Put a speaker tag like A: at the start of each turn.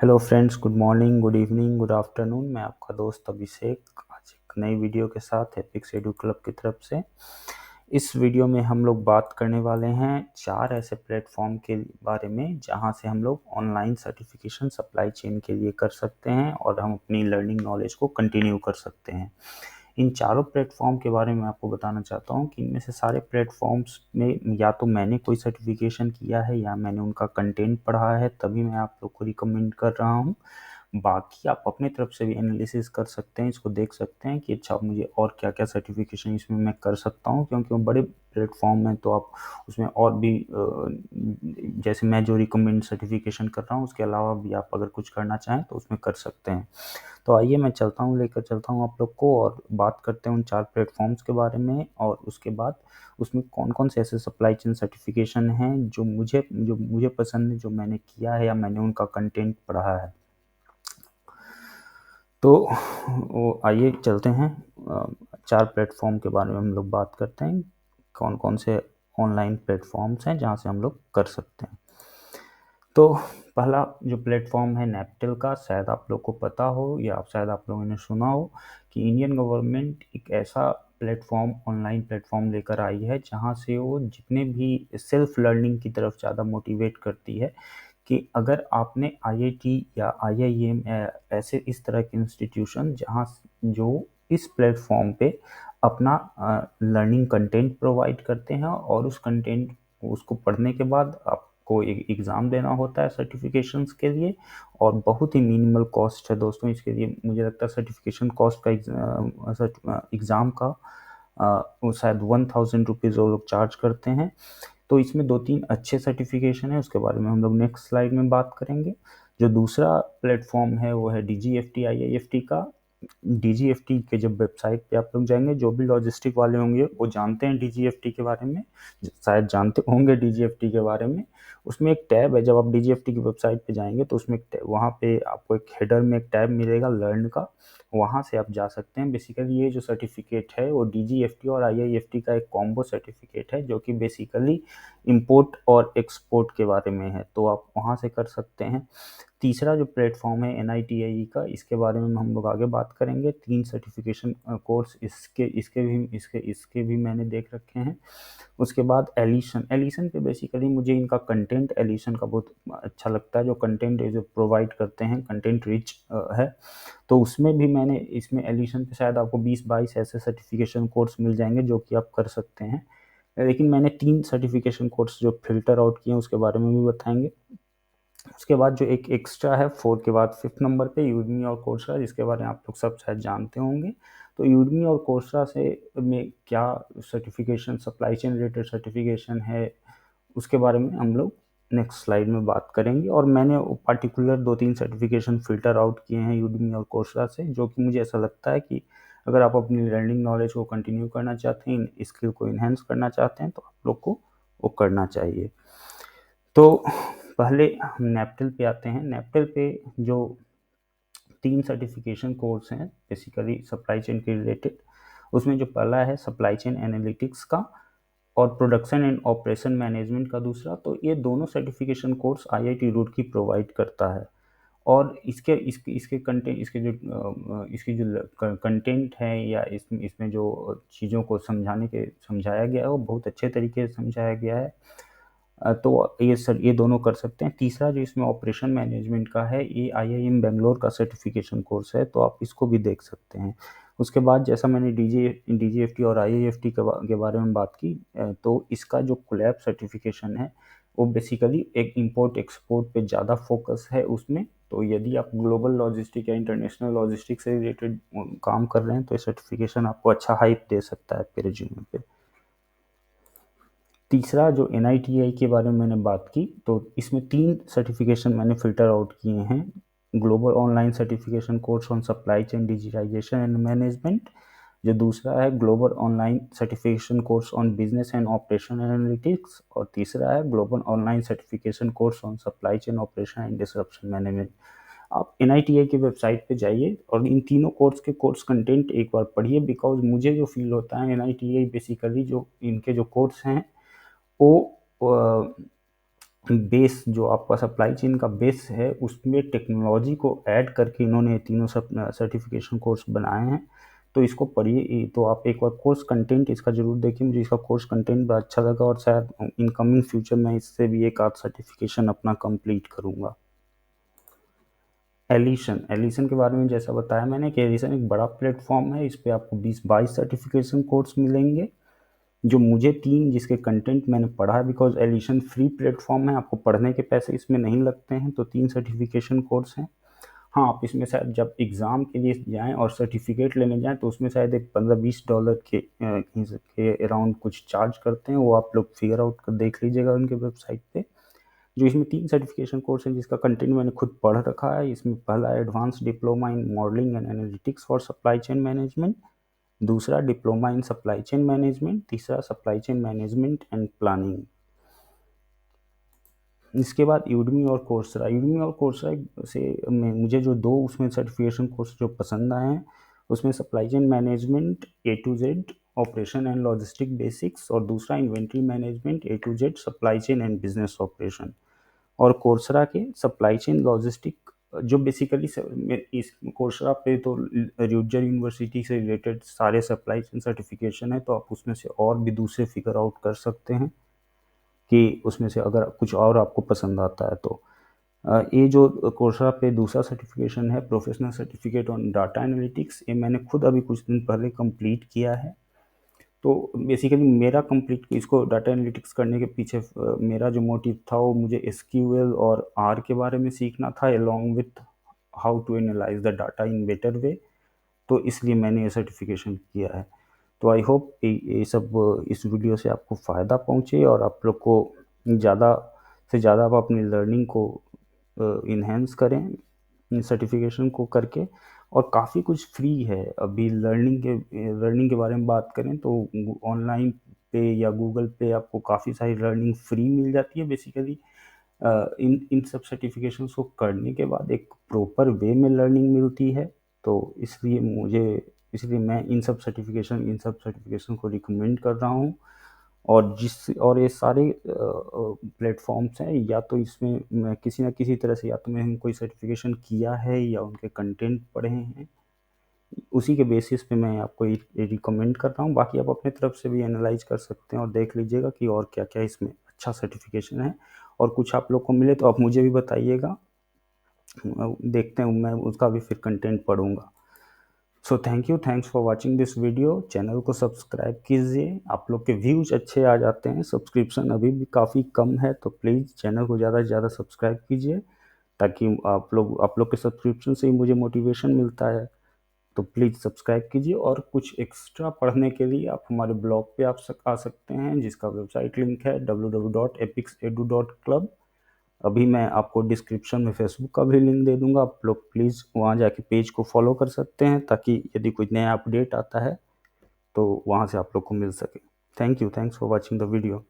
A: Hello friends, good morning, good evening, good afternoon. मैं आपका दोस्त अभिषेक आज एक नई वीडियो के साथ एपिक्स एडू क्लब की तरफ से। इस वीडियो में हम लोग बात करने वाले हैं 4 ऐसे प्लेटफॉर्म के बारे में जहां से हम लोग ऑनलाइन सर्टिफिकेशन सप्लाई चेन के लिए कर सकते हैं और हम अपनी लर्निंग नॉलेज को कंटिन्यू कर सकते हैं। इन चारों प्लेटफॉर्म के बारे में आपको बताना चाहता हूँ कि इनमें से सारे प्लेटफॉर्म्स में या तो मैंने कोई सर्टिफिकेशन किया है या मैंने उनका कंटेंट पढ़ा है, तभी मैं आप लोग को रिकमेंड कर रहा हूँ। बाकी आप अपने तरफ से भी एनालिसिस कर सकते हैं, इसको देख सकते हैं कि अच्छा मुझे और क्या क्या सर्टिफिकेशन इसमें मैं कर सकता हूँ, क्योंकि वो बड़े प्लेटफॉर्म हैं तो आप उसमें और भी जैसे मैं जो रिकमेंड सर्टिफिकेशन कर रहा हूँ उसके अलावा भी आप अगर कुछ करना चाहें तो उसमें कर सकते हैं। तो आइए मैं लेकर चलता हूँ आप लोग को और बात करते हैं उन 4 प्लेटफ़ॉर्म्स के बारे में, और उसके बाद उसमें कौन-कौन से ऐसे सप्लाई चेन सर्टिफ़िकेशन हैं जो मुझे पसंद है, जो मैंने किया है या मैंने उनका कंटेंट पढ़ा है। तो आइए चलते हैं 4 प्लेटफ़ॉर्म के बारे में हम लोग बात करते हैं, कौन-कौन से ऑनलाइन प्लेटफ़ॉर्म्स हैं जहाँ से हम लोग कर सकते हैं। तो पहला जो प्लेटफॉर्म है नैपटेल का, शायद आप लोग को पता हो या शायद आप लोगों ने सुना हो कि इंडियन गवर्नमेंट एक ऐसा ऑनलाइन प्लेटफॉर्म लेकर आई है जहां से वो जितने भी सेल्फ लर्निंग की तरफ ज़्यादा मोटिवेट करती है कि अगर आपने आईआईटी या आईआईएम ऐसे इस तरह के इंस्टीट्यूशन जहां जो इस प्लेटफॉर्म पे अपना लर्निंग कंटेंट प्रोवाइड करते हैं और उस कंटेंट उसको पढ़ने के बाद आपको एक एग्ज़ाम देना होता है सर्टिफिकेशंस के लिए, और बहुत ही मिनिमल कॉस्ट है दोस्तों इसके लिए। मुझे लगता है सर्टिफिकेशन कॉस्ट का एग्ज़ाम का वो शायद 1000 रुपीज़ वो लोग चार्ज करते हैं। तो इसमें 2-3 अच्छे सर्टिफिकेशन है, उसके बारे में हम लोग नेक्स्ट स्लाइड में बात करेंगे। जो दूसरा प्लेटफॉर्म है वो है डीजीएफटी आईआईएफटी का। डीजीएफटी के जब वेबसाइट पे आप लोग जाएंगे, जो भी लॉजिस्टिक वाले होंगे वो जानते हैं डीजीएफटी के बारे में, शायद जानते होंगे डीजीएफटी के बारे में। उसमें एक टैब है, जब आप डीजीएफटी की वेबसाइट पे जाएंगे तो उसमें वहाँ पे आपको एक हेडर में एक टैब मिलेगा लर्न का, वहाँ से आप जा सकते हैं। बेसिकली ये जो सर्टिफिकेट है वो डीजीएफटी और आईआईएफटी का एक कॉम्बो सर्टिफिकेट है जो कि बेसिकली इंपोर्ट और एक्सपोर्ट के बारे में है, तो आप वहाँ से कर सकते हैं। तीसरा जो प्लेटफॉर्म है एनआईटीआई का, इसके बारे में हम लोग आगे बात करेंगे। 3 सर्टिफिकेशन कोर्स इसके भी मैंने देख रखे हैं। उसके बाद एलिसन पे बेसिकली मुझे इनका कंटेंट एलिसन का बहुत अच्छा लगता है, जो कंटेंट जो प्रोवाइड करते हैं कंटेंट रिच है। तो उसमें भी मैंने इसमें एलिसन पे शायद आपको 20-22 ऐसे सर्टिफिकेशन कोर्स मिल जाएंगे जो कि आप कर सकते हैं। लेकिन मैंने 3 सर्टिफिकेशन कोर्स जो फ़िल्टर आउट किए हैं उसके बारे में भी बताएँगे। उसके बाद जो एक एक्स्ट्रा है 4 के बाद 5th नंबर पे यूडमी और कोर्सरा, जिसके बारे में आप लोग सब शायद जानते होंगे। तो यूडमी और कोर्सरा से में क्या certification supply chain related certification है, उसके बारे में हम लोग नेक्स्ट स्लाइड में बात करेंगे। और मैंने पार्टिकुलर 2-3 सर्टिफिकेशन फ़िल्टर आउट किए हैं यूडमी और कोर्सरा से, जो कि मुझे ऐसा लगता है कि अगर आप अपनी लर्निंग नॉलेज को कंटिन्यू करना चाहते हैं, स्किल को इन्हेंस करना चाहते हैं, तो आप लोग को वो करना चाहिए। तो पहले हम नैपटेल पे आते हैं। नैपटेल पे जो 3 सर्टिफिकेशन कोर्स हैं बेसिकली सप्लाई चेन के रिलेटेड, उसमें जो पहला है सप्लाई चेन एनालिटिक्स का और प्रोडक्शन एंड ऑपरेशन मैनेजमेंट का दूसरा। तो ये दोनों certification course IIT Roorkee provide करता है, और इसकी जो कंटेंट है या इसमें जो चीज़ों को समझाया गया है वो बहुत अच्छे तरीके से समझाया गया है। तो ये दोनों कर सकते हैं। तीसरा जो इसमें ऑपरेशन मैनेजमेंट का है, ये आईआईएम बैंगलोर का सर्टिफिकेशन कोर्स है, तो आप इसको भी देख सकते हैं। उसके बाद जैसा मैंने डीजीएफटी और आईआईएफटी के बारे में बात की, तो इसका जो कोलैब सर्टिफिकेशन है वो बेसिकली एक इंपोर्ट एक्सपोर्ट पे ज़्यादा फोकस है उसमें। तो यदि आप ग्लोबल लॉजिस्टिक या इंटरनेशनल लॉजिस्टिक से रिलेटेड काम कर रहे हैं तो ये सर्टिफिकेशन आपको अच्छा हाइप दे सकता है आपके रिज्यूमे पे। तीसरा जो एनआईटीआई के बारे में मैंने बात की, तो इसमें 3 सर्टिफिकेशन मैंने फ़िल्टर आउट किए हैं। Global online certification course on supply chain digitisation and management, जो दूसरा है global online certification course on business and operation analytics, और तीसरा है global online certification course on supply chain operation and disruption management. आप एनआईटीआई की वेबसाइट पे जाइए और इन तीनों कोर्स के कोर्स कंटेंट एक बार पढ़िए, बिकॉज मुझे जो फील होता है एनआईटीआई बेसिकली जो इनके जो कोर्स हैं वो बेस जो आपका सप्लाई चेन का बेस है उसमें टेक्नोलॉजी को ऐड करके इन्होंने तीनों सर्टिफिकेशन कोर्स बनाए हैं। तो इसको पढ़िए, तो आप एक बार कोर्स कंटेंट इसका ज़रूर देखिए। मुझे इसका कोर्स कंटेंट बड़ा अच्छा लगा और शायद इनकमिंग फ्यूचर में इससे भी एक आध सर्टिफिकेशन अपना कंप्लीट करूँगा। एलिसन के बारे में जैसा बताया मैंने कि एलिसन एक बड़ा प्लेटफॉर्म है। इस पे आपको 20-22 सर्टिफिकेशन कोर्स मिलेंगे, जो मुझे 3 जिसके कंटेंट मैंने पढ़ा है, बिकॉज एलिसन फ्री प्लेटफॉर्म है, आपको पढ़ने के पैसे इसमें नहीं लगते हैं। तो 3 सर्टिफिकेशन कोर्स हैं। हाँ, आप इसमें शायद जब एग्ज़ाम के लिए जाएँ और सर्टिफिकेट लेने जाएँ तो उसमें शायद एक $15-20 के अराउंड कुछ चार्ज करते हैं। वो आप लोग फिगर आउट कर देख लीजिएगा उनके वेबसाइट पे। जो इसमें 3 सर्टिफिकेशन कोर्स हैं जिसका कंटेंट मैंने खुद पढ़ रखा है। इसमें पहला advance diploma in modelling and analytics for supply chain management, दूसरा diploma in supply chain management, तीसरा supply chain management and planning. इसके बाद यूडमी और कोर्सरा से मुझे जो 2 उसमें सर्टिफिकेशन कोर्स जो पसंद आए हैं, उसमें supply chain management A to Z operation and logistic basics, और दूसरा inventory management A to Z supply chain and business operation. और कोर्सरा के सप्लाई चेन लॉजिस्टिक, जो बेसिकली इस कोर्सरा पे तो र्यूजर यूनिवर्सिटी से रिलेटेड सारे सप्लाई चेन सर्टिफिकेशन है, तो आप उसमें से और भी दूसरे फिगर आउट कर सकते हैं कि उसमें से अगर कुछ और आपको पसंद आता है तो। ये जो कोर्सरा पे दूसरा सर्टिफिकेशन है, professional certificate on data analytics, ये मैंने खुद अभी कुछ दिन पहले कंप्लीट किया है। तो बेसिकली मेरा कंप्लीट इसको डाटा एनालिटिक्स करने के पीछे मेरा जो मोटिव था वो मुझे एसक्यूएल और आर के बारे में सीखना था, along with how to analyse the data in better way. तो इसलिए मैंने ये सर्टिफिकेशन किया है। तो आई होप ये सब इस वीडियो से आपको फ़ायदा पहुँचे और आप लोग को ज़्यादा से ज़्यादा आप अपनी लर्निंग को इन्हेंस करें सर्टिफिकेशन को करके। और काफ़ी कुछ फ्री है अभी। लर्निंग के बारे में बात करें तो ऑनलाइन पे या गूगल पे आपको काफ़ी सारी लर्निंग फ्री मिल जाती है। बेसिकली इन इन सब सर्टिफिकेशंस को करने के बाद एक प्रॉपर वे में लर्निंग मिलती है। तो इसलिए मैं इन सब सर्टिफिकेशन को रिकमेंड कर रहा हूँ। और ये सारे प्लेटफॉर्म्स हैं, या तो इसमें मैं किसी न किसी तरह से, या तो मैंने कोई सर्टिफिकेशन किया है या उनके कंटेंट पढ़े हैं, उसी के बेसिस पे मैं आपको ये रिकमेंड कर रहा हूँ। बाकी आप अपने तरफ से भी एनालाइज कर सकते हैं और देख लीजिएगा कि और क्या क्या इसमें अच्छा सर्टिफिकेशन है। और कुछ आप लोग को मिले तो आप मुझे भी बताइएगा, देखते हैं, मैं उसका भी फिर कंटेंट पढ़ूंगा। So thanks for watching this video. Channel को सब्सक्राइब कीजिए। आप लोग के व्यूज अच्छे आ जाते हैं, सब्सक्रिप्शन अभी भी काफ़ी कम है, तो प्लीज़ चैनल को ज़्यादा से ज़्यादा सब्सक्राइब कीजिए, ताकि आप लोग के सब्सक्रिप्शन से ही मुझे मोटिवेशन मिलता है। तो प्लीज़ सब्सक्राइब कीजिए। और कुछ एक्स्ट्रा पढ़ने के लिए आप हमारे ब्लॉग पे आ सकते हैं, जिसका वेबसाइट लिंक है www.epixedu.club। अभी मैं आपको डिस्क्रिप्शन में फेसबुक का भी लिंक दे दूंगा, आप लोग प्लीज़ वहाँ जाके पेज को फॉलो कर सकते हैं, ताकि यदि कोई नया अपडेट आता है तो वहाँ से आप लोग को मिल सके। Thanks for watching the video.